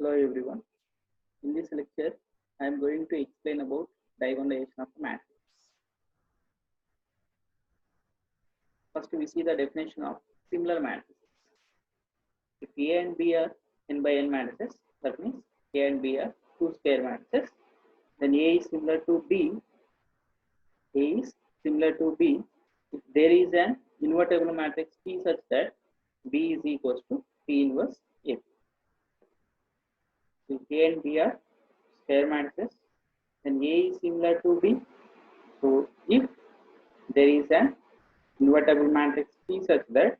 Hello everyone. In this lecture, I am going to explain about diagonalization of a matrix. First, we see the definition of similar matrices. If A and B are n by n matrices, that means A and B are two square matrices, then A is similar to B. A is similar to B if there is an invertible matrix P such that B is equals to P inverse A. If A and B are square matrices, then A is similar to B. So if there is an invertible matrix P such that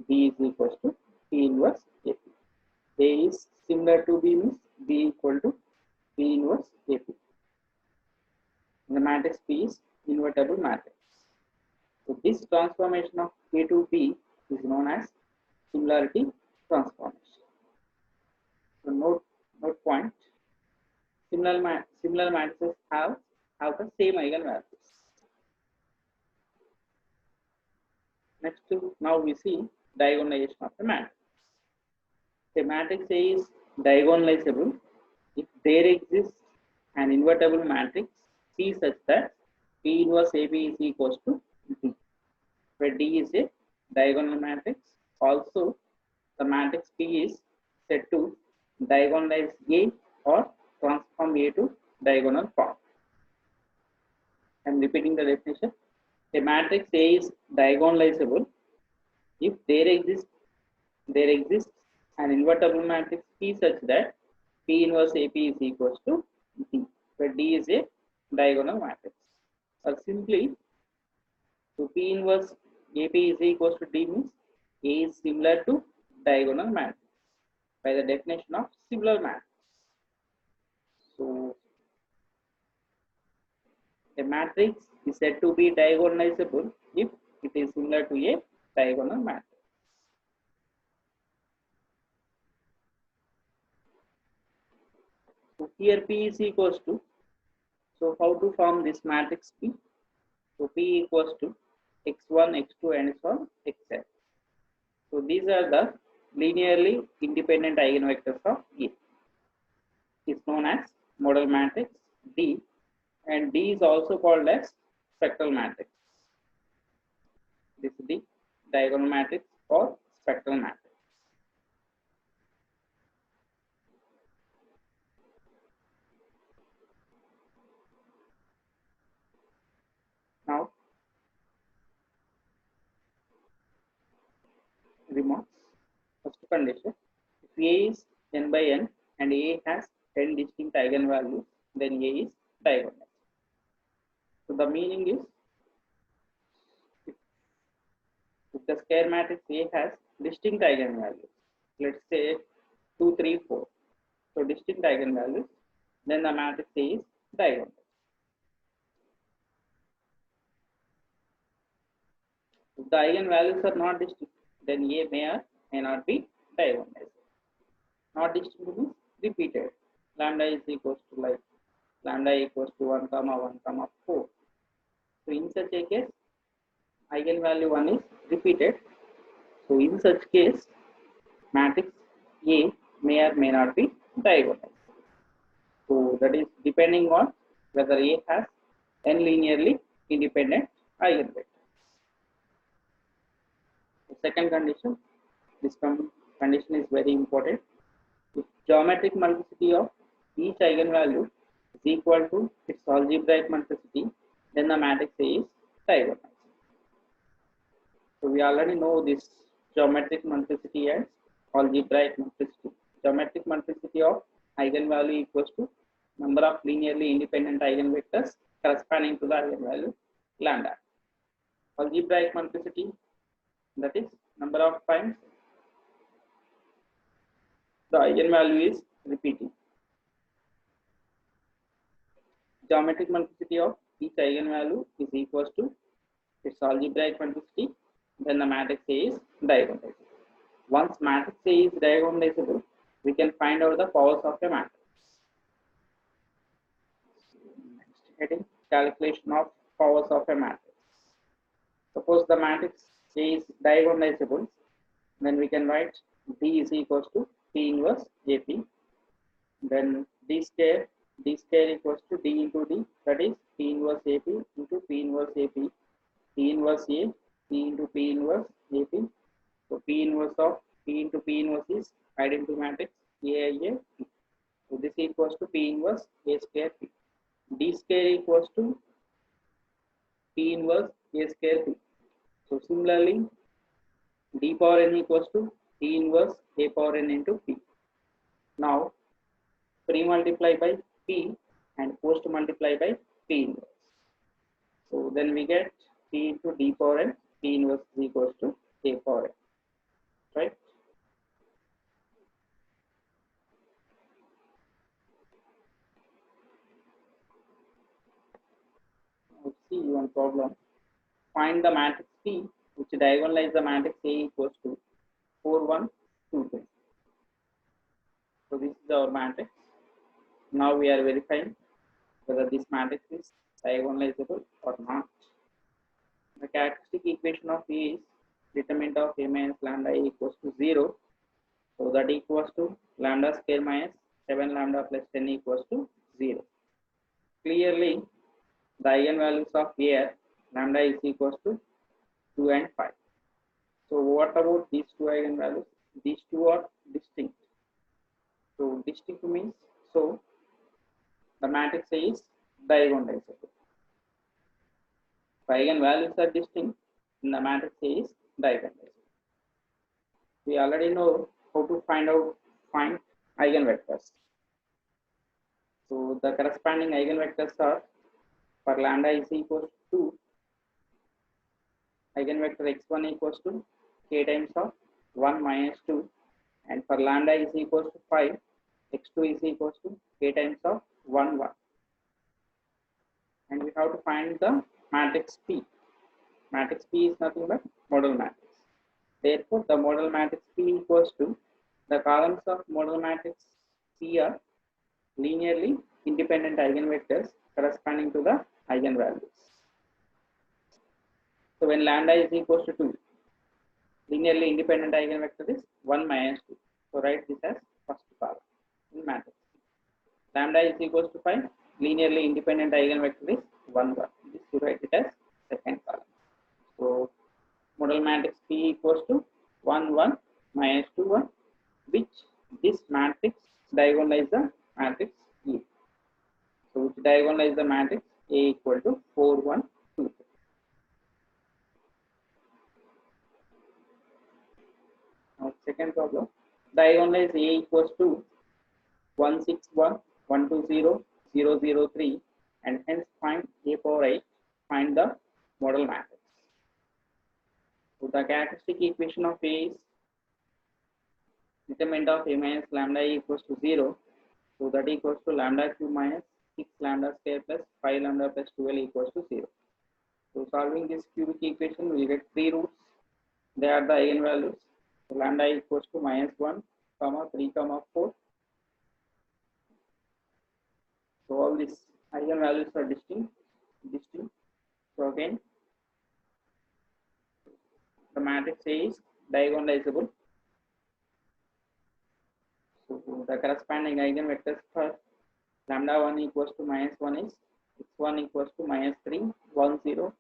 B is equals to P inverse AP. A is similar to B means B equal to P inverse AP. And the matrix P is invertible matrix. So this transformation of A to B is known as similarity transformation. So note point. Similar matrices have the same eigenvalues. Next, now we see diagonalization of the matrix. The matrix A is diagonalizable if there exists an invertible matrix P such that P inverse AB is equals to D, where D is a diagonal matrix. Also, the matrix P is said to diagonalize A or transform A to diagonal form. I am repeating the definition. A matrix A is diagonalizable if there exists an invertible matrix P such that P inverse AP is equals to D, where D is a diagonal matrix. Or simply, to P inverse AP is equals to D means A is similar to diagonal matrix by the definition of similar matrix. So, a matrix is said to be diagonalizable if it is similar to a diagonal matrix. So here P is equals to, so how to form this matrix P? So P equals to x1, x2 and so on, xn. So these are the linearly independent eigenvectors of A. It's known as model matrix D, and D is also called as spectral matrix. This is the diagonal matrix or spectral matrix. Now, remarks. First condition: if A is n by n and A has n distinct eigenvalues, then A is diagonal. So the meaning is, if the square matrix A has distinct eigenvalues, let's say 2, 3, 4, so distinct eigenvalues, then the matrix A is diagonal. If the eigenvalues are not distinct, then A may or may not be diagonalized. Not distinct means repeated. Lambda is equals to like lambda equals to 1 comma 1 comma 4. So in such a case, eigenvalue 1 is repeated. So in such case, matrix A may or may not be diagonalized. So that is depending on whether A has n linearly independent eigenvectors. The second condition, this condition is very important. If geometric multiplicity of each eigenvalue is equal to its algebraic multiplicity, then the matrix A is diagonalized. So we already know this geometric multiplicity and algebraic multiplicity. Geometric multiplicity of eigenvalue equals to number of linearly independent eigenvectors corresponding to the eigenvalue lambda. Algebraic multiplicity, that is number of times the eigenvalue is repeating. Geometric multiplicity of each eigenvalue is equals to its algebraic multiplicity, then the matrix A is diagonalizable. Once matrix A is diagonalizable, we can find out the powers of a matrix. Next heading, calculation of powers of a matrix. Suppose the matrix A is diagonalizable, then we can write D is equals to P inverse AP. Then d square equals to d into d, that is P inverse AP into P inverse AP, P inverse A, P into P inverse AP. So P inverse of P into P inverse is identity matrix AIA P. So this equals to P inverse A square P. D square equals to P inverse A square P. So similarly, D power n equals to P inverse A power n into P. Now pre-multiply by P and post-multiply by P inverse. So then we get P into D power n, P inverse is equals to A power n, right? Let's see one problem. Find the matrix P which diagonalize the matrix A equals to 4, 1, 2, 2. So this is our matrix. Now we are verifying whether this matrix is diagonalizable or not. The characteristic equation of A is determinant of A minus lambda equals to 0. So that equals to lambda square minus 7 lambda plus 10 equals to 0. Clearly, the eigenvalues of A are lambda is equals to 2 and 5. So what about these two eigenvalues? These two are distinct. So distinct means, so the matrix A is diagonalizable. If eigenvalues are distinct, then the matrix A is diagonalizable. We already know how to find eigenvectors. So the corresponding eigenvectors are, for lambda is equals to 2, eigenvector x1 equals to k times of 1 minus 2, and for lambda is equals to 5, x2 is equals to k times of 1, 1. And we have to find the matrix P. Matrix P is nothing but model matrix. Therefore, the model matrix P equals to the columns of model matrix P are linearly independent eigenvectors corresponding to the eigenvalues. So when lambda is equals to 2, linearly independent eigenvector is 1 minus 2. So write this as first column in matrix. Lambda is equals to 5, linearly independent eigenvector is 1, 1. This you write it as second column. So model matrix P equals to 1, 1 minus 2, 1, which this matrix diagonalize the matrix E. So which diagonalize the matrix A equal to 4, 1, 2, 3. Now second problem, diagonalize A equals to 1, 6, 1, 1, 2, 0, 0, 0, 3, and hence find A power 8, find the model matrix. So the characteristic equation of A is determinant of A minus lambda equals to 0. So that equals to lambda cube minus 6 lambda square plus 5 lambda plus 12 equals to 0. So solving this cubic equation, we get 3 roots. They are the eigenvalues. So lambda equals to minus 1, 3, 4. So all these eigenvalues are distinct. So again, the matrix A is diagonalizable. So the corresponding eigenvectors for lambda 1 equals to minus 1 is x1 equals to minus 3, 1, 0.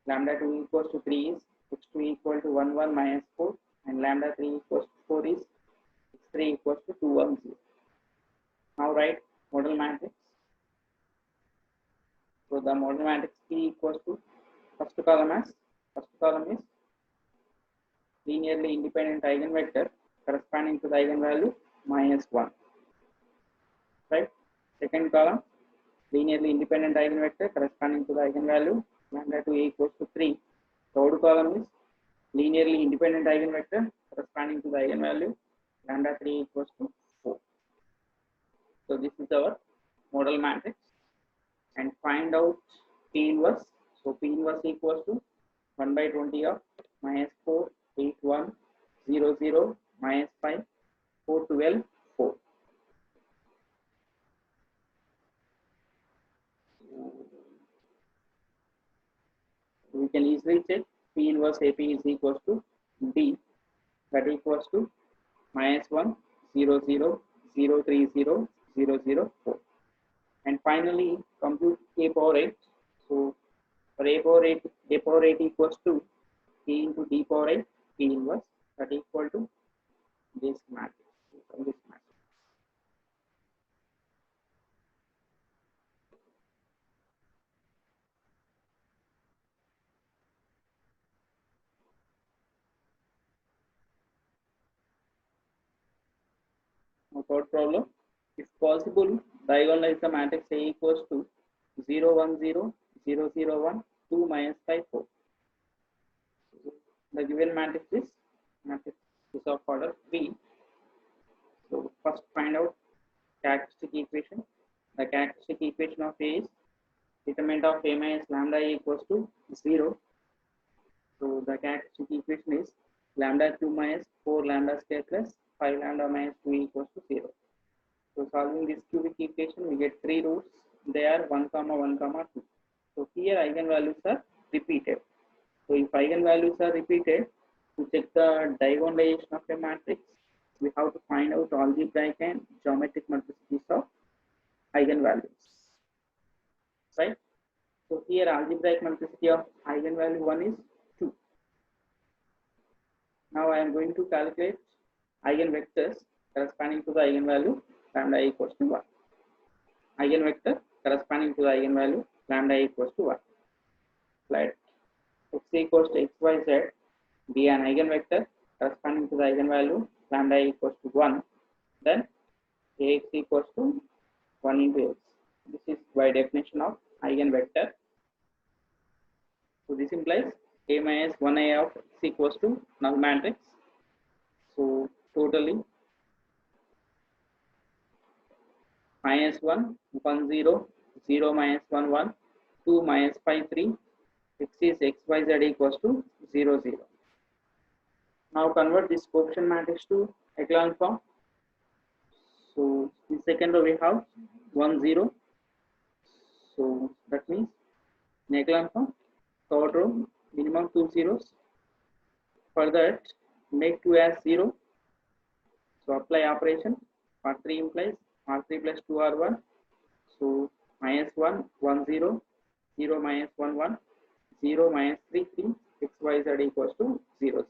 Lambda 2 equals to 3 is x2 equal to 1, 1 minus 4, and lambda 3 equals to 4 is x3 equals to 2, 1, 0. Now write model matrix. So the model matrix P equals to first column is linearly independent eigenvector corresponding to the eigenvalue minus 1. Right? Second column, linearly independent eigenvector corresponding to the eigenvalue lambda 2 equals to 3. Third column is linearly independent eigenvector corresponding to the eigenvalue lambda 3 equals to 4. So this is our model matrix, and find out P inverse. So P inverse equals to 1 by 20 of minus 4, 8, 1, 0, 0, minus 5, 4, 12, 4. We can easily check P inverse AP is equals to D, that equals to minus 1, 0, 0, 0, 3, 0, 0, 0, 4. And finally, compute a power 8. So for a power 8 equals to p into d power 8, p inverse, that equal to this matrix. From this matrix. Now, third problem. If possible, diagonalize the matrix A equals to 0, 1, 0, 0, 0, 1, 2, minus 5, 4. The given matrix is of order 3. So first find out characteristic equation. The characteristic equation of A is determinant of A minus lambda A equals to 0. So the characteristic equation is lambda cube minus 4 lambda square plus 5 lambda minus 2 equals to 0. So solving this cubic equation, we get 3 roots. They are 1, 1, 2. So here eigenvalues are repeated. So if eigenvalues are repeated, to check the diagonalization of a matrix, we have to find out algebraic and geometric multiplicities of eigenvalues. Right? So here algebraic multiplicity of eigenvalue 1 is 2. Now I am going to calculate eigenvectors corresponding to the eigenvalue lambda equals to 1. Eigenvector corresponding to the eigenvalue lambda equals to 1. Let x equals to xyz be an eigenvector corresponding to the eigenvalue lambda equals to 1. Then ax equals to 1 into x. This is by definition of eigenvector. So this implies A minus 1A of x equals to null matrix. So totally minus 1, 1, 0, 0 minus 1, 1, 2 minus 5, 3, x is xyz equals to 0, 0. Now convert this coefficient matrix to echelon form. So in second row we have 1, 0. So that means in echelon form, third row minimum 2 zeros. For that, make 2 as 0. So apply operation. R3 implies R3 plus 2R1. So minus 1, 1, 0, 0 minus 1, 1, 0 minus 3, 3, xyz equals to 0, 0.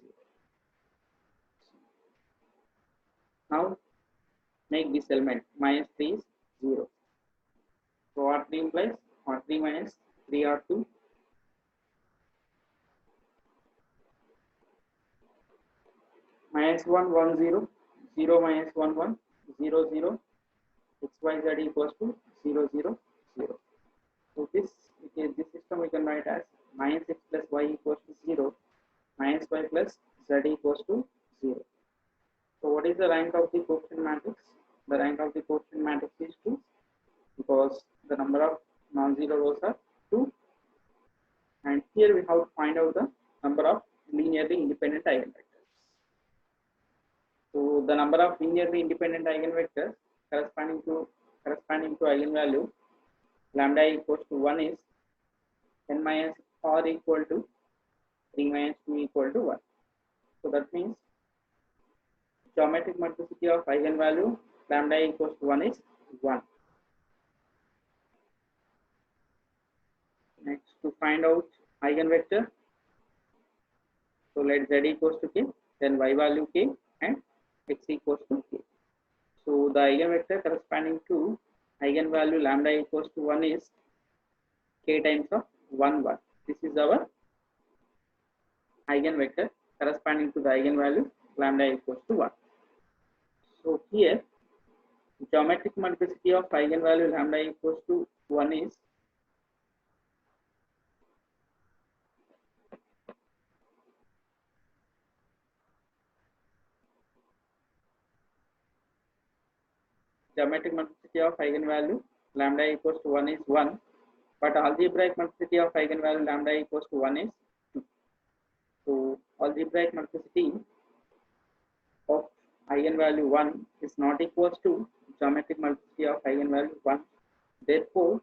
Now make this element minus 3 is 0. So R3 implies R3 minus 3R2. Minus 1, 1, 0, 0 minus 1, 1, 0, 0, xyz equals to 0, 0, 0. So this system we can write as minus x plus y equals to 0, minus y plus z equals to 0. So what is the rank of the coefficient matrix? The rank of the coefficient matrix is 2 because the number of non-zero rows are 2. And here we have to find out the number of linearly independent eigenvectors. So the number of linearly independent eigenvectors corresponding to eigenvalue lambda equals to 1 is n minus r equal to 3 minus 2 equal to 1. So that means geometric multiplicity of eigenvalue lambda equals to 1 is 1. Next, to find out eigenvector, so let z equals to k, then y value k and x equals to k. So the eigenvector corresponding to eigenvalue lambda equals to 1 is k times of 1, 1. This is our eigenvector corresponding to the eigenvalue lambda equals to 1. So here geometric multiplicity of eigenvalue lambda equals to 1 is geometric multiplicity of eigenvalue lambda equals to 1 is 1, but algebraic multiplicity of eigenvalue lambda equals to 1 is 2. So algebraic multiplicity of eigenvalue 1 is not equals to geometric multiplicity of eigenvalue 1. Therefore,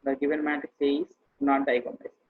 the given matrix A is not diagonalized.